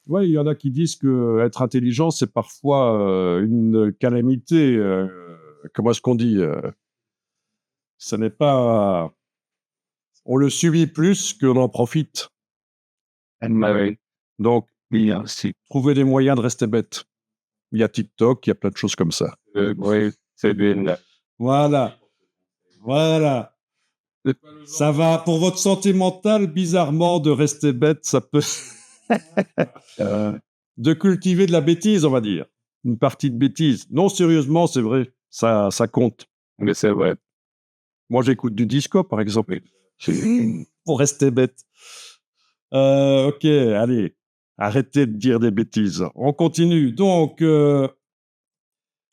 Ouais, il y en a qui disent que être intelligent, c'est parfois une calamité. Comment est-ce qu'on dit Ce n'est pas. On le subit plus que l'on en profite. Oui, Donc, bien, si. trouver des moyens de rester bête. Il y a TikTok, il y a plein de choses comme ça. Oui, c'est bien. Voilà, voilà. Ça va pour votre santé mentale, bizarrement, de rester bête, ça peut. Euh, De cultiver de la bêtise, on va dire. Une partie de bêtise. Non, sérieusement, c'est vrai, ça compte. mais c'est vrai. Moi, j'écoute du disco, par exemple, pour rester bête. Ok, allez, arrêtez de dire des bêtises. On continue. Donc, je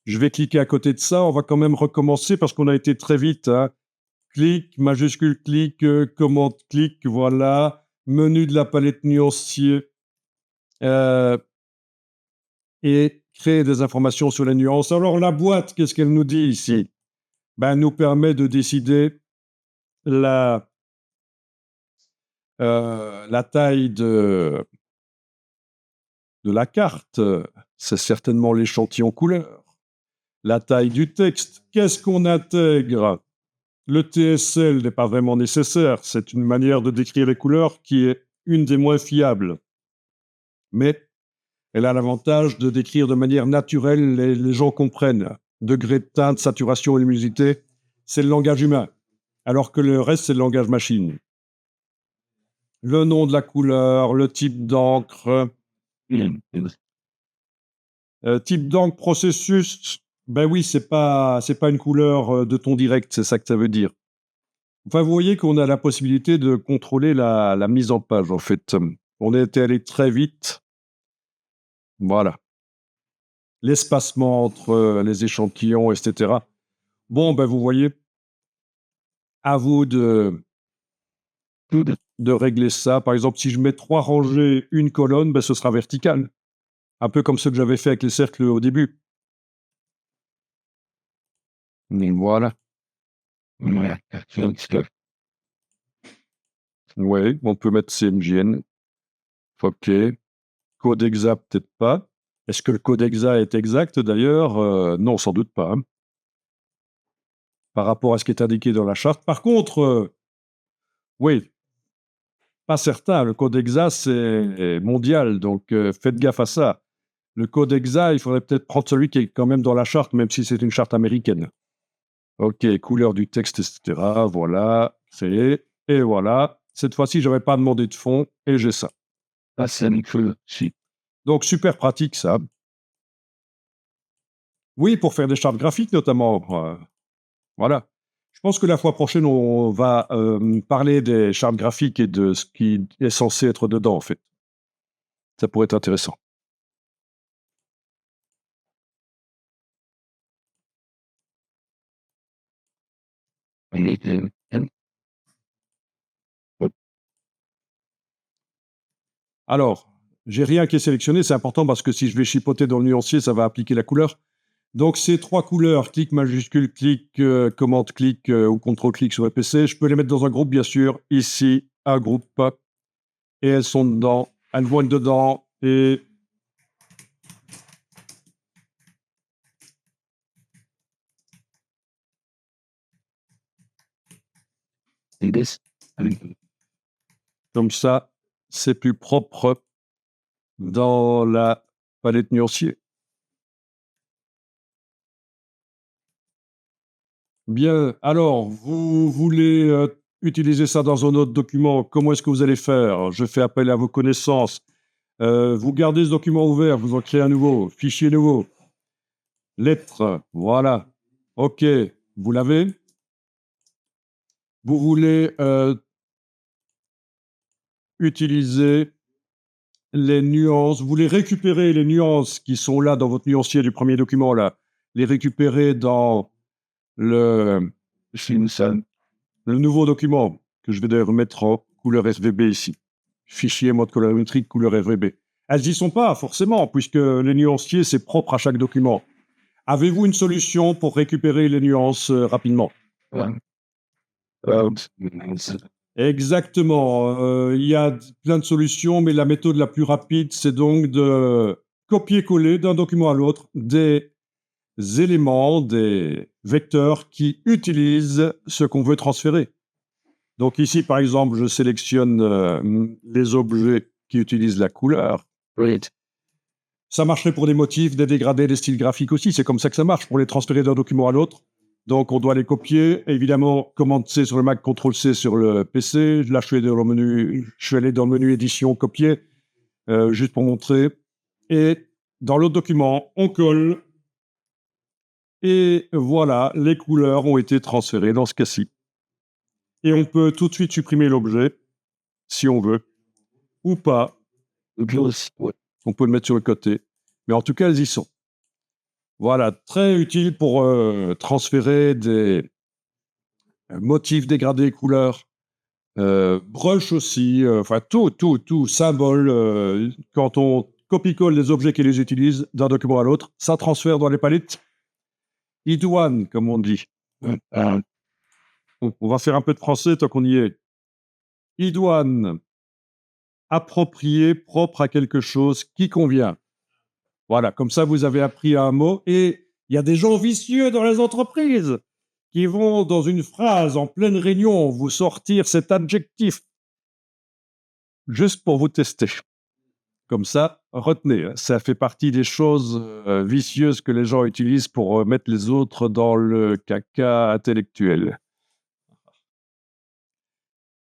vais cliquer à côté de ça. On va quand même recommencer parce qu'on a été très vite. Hein. Clic, majuscule clic, commande clic, voilà. Menu de la palette nuancier. Et créer des informations sur les nuances. Alors, la boîte, qu'est-ce qu'elle nous dit ici? Ben, elle nous permet de décider la taille de la carte, c'est certainement l'échantillon couleur. La taille du texte, qu'est-ce qu'on intègre? Le TSL n'est pas vraiment nécessaire, c'est une manière de décrire les couleurs qui est une des moins fiables. Mais elle a l'avantage de décrire de manière naturelle, les gens comprennent. Degré de teinte, saturation et luminosité, c'est le langage humain, alors que le reste, c'est le langage machine. Le nom de la couleur, le type d'encre, type d'encre, processus, ben oui, c'est pas une couleur de ton direct, c'est ça que ça veut dire. Enfin, vous voyez qu'on a la possibilité de contrôler la mise en page, en fait. On était allé très vite. Voilà. L'espacement entre les échantillons, etc. Bon, ben vous voyez, à vous de régler ça. Par exemple, si je mets 3 rangées, une colonne, ben ce sera vertical. Un peu comme ce que j'avais fait avec les cercles au début. Voilà. Oui, on peut mettre CMJN. OK. Code exact, peut-être pas. Est-ce que le code exact est exact d'ailleurs? Non, sans doute pas. Hein. Par rapport à ce qui est indiqué dans la charte. Par contre, oui, pas certain. Le code exact, c'est mondial, donc faites gaffe à ça. Le code exact, il faudrait peut-être prendre celui qui est quand même dans la charte, même si c'est une charte américaine. OK, couleur du texte, etc. Voilà, c'est... Et voilà. Cette fois-ci, je n'avais pas demandé de fond, et j'ai ça. Ah, c'est un peu, si. Donc, super pratique, ça. Oui, pour faire des chartes graphiques, notamment. Voilà. Je pense que la fois prochaine, on va parler des chartes graphiques et de ce qui est censé être dedans, en fait. Ça pourrait être intéressant. Alors, j'ai rien qui est sélectionné, c'est important parce que si je vais chipoter dans le nuancier, ça va appliquer la couleur. Donc, ces 3 couleurs, clic majuscule, clic, commande, clic ou contrôle-clic sur le PC, je peux les mettre dans un groupe, bien sûr. Ici, un groupe. Et elles sont dedans. Elles vont être dedans. Et comme ça, c'est plus propre dans la palette nuancier. Bien. Alors, vous voulez utiliser ça dans un autre document. Comment est-ce que vous allez faire? Je fais appel à vos connaissances. Vous gardez ce document ouvert, vous en créez un nouveau, fichier nouveau. Lettre, voilà. OK, vous l'avez. Vous voulez utiliser les nuances, vous voulez récupérer les nuances qui sont là dans votre nuancier du premier document, là, les récupérer dans le nouveau document que je vais d'ailleurs mettre en couleur RVB ici. Fichier mode colorimétrique couleur RVB. Elles n'y sont pas forcément, puisque les nuanciers, c'est propre à chaque document. Avez-vous une solution pour récupérer les nuances rapidement? Exactement. Il y a plein de solutions, mais la méthode la plus rapide, c'est donc de copier-coller d'un document à l'autre des éléments, des vecteurs qui utilisent ce qu'on veut transférer. Donc ici, par exemple, je sélectionne les objets qui utilisent la couleur. Great. Ça marcherait pour des motifs, des dégradés, des styles graphiques aussi. C'est comme ça que ça marche, pour les transférer d'un document à l'autre. Donc, on doit les copier. Évidemment, commande C sur le Mac, CTRL C sur le PC. Là, je suis allé dans le menu édition, copier, juste pour montrer. Et dans l'autre document, on colle. Et voilà, les couleurs ont été transférées dans ce cas-ci. Et on peut tout de suite supprimer l'objet, si on veut, ou pas. On peut le mettre sur le côté. Mais en tout cas, elles y sont. Voilà, très utile pour transférer des motifs dégradés, couleurs, brush aussi, enfin tout, symbole. Quand on copie-colle les objets qui les utilisent d'un document à l'autre, ça transfère dans les palettes idoine, comme on dit. On va faire un peu de français tant qu'on y est. Idoine, approprié, propre à quelque chose qui convient. Voilà, comme ça, vous avez appris un mot. Et il y a des gens vicieux dans les entreprises qui vont, dans une phrase, en pleine réunion, vous sortir cet adjectif juste pour vous tester. Comme ça, retenez, ça fait partie des choses vicieuses que les gens utilisent pour mettre les autres dans le caca intellectuel.